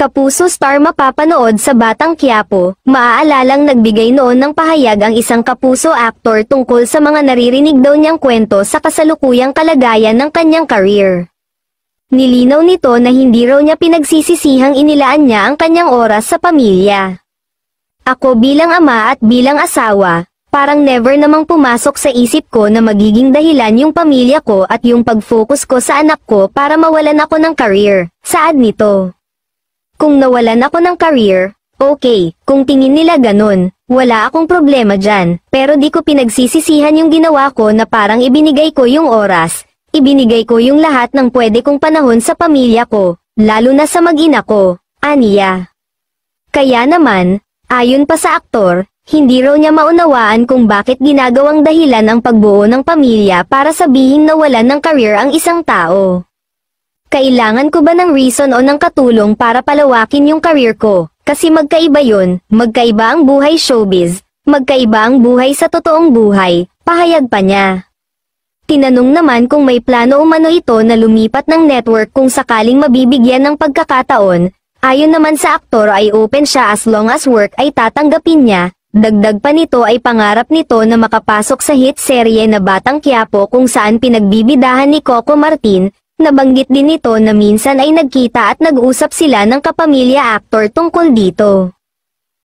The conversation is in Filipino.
Kapuso Star mapapanood sa Batang Quiapo, maaalalang nagbigay noon ng pahayag ang isang kapuso actor tungkol sa mga naririnig daw niyang kwento sa kasalukuyang kalagayan ng kanyang career. Nilinaw nito na hindi raw niya pinagsisisihang inilaan niya ang kanyang oras sa pamilya. Ako bilang ama at bilang asawa, parang never namang pumasok sa isip ko na magiging dahilan yung pamilya ko at yung pag-focus ko sa anak ko para mawalan ako ng career, saad nito. Kung nawalan ako ng career, okay, kung tingin nila ganun, wala akong problema dyan, pero di ko pinagsisisihan yung ginawa ko na parang ibinigay ko yung oras, ibinigay ko yung lahat ng pwede kong panahon sa pamilya ko, lalo na sa mag-ina ko, aniya. Kaya naman, ayon pa sa aktor, hindi raw niya maunawaan kung bakit ginagawang dahilan ang pagbuo ng pamilya para sabihing nawalan ng career ang isang tao. Kailangan ko ba ng reason o ng katulong para palawakin yung career ko? Kasi magkaiba yun, magkaiba ang buhay showbiz, magkaiba ang buhay sa totoong buhay, pahayag pa niya. Tinanong naman kung may plano umano ito na lumipat ng network kung sakaling mabibigyan ng pagkakataon, ayon naman sa aktor ay open siya as long as work ay tatanggapin niya, dagdag pa nito ay pangarap nito na makapasok sa hit serye na Batang Quiapo kung saan pinagbibidahan ni Coco Martin. Nabanggit din nito na minsan ay nagkita at nag-usap sila ng kapamilya aktor tungkol dito.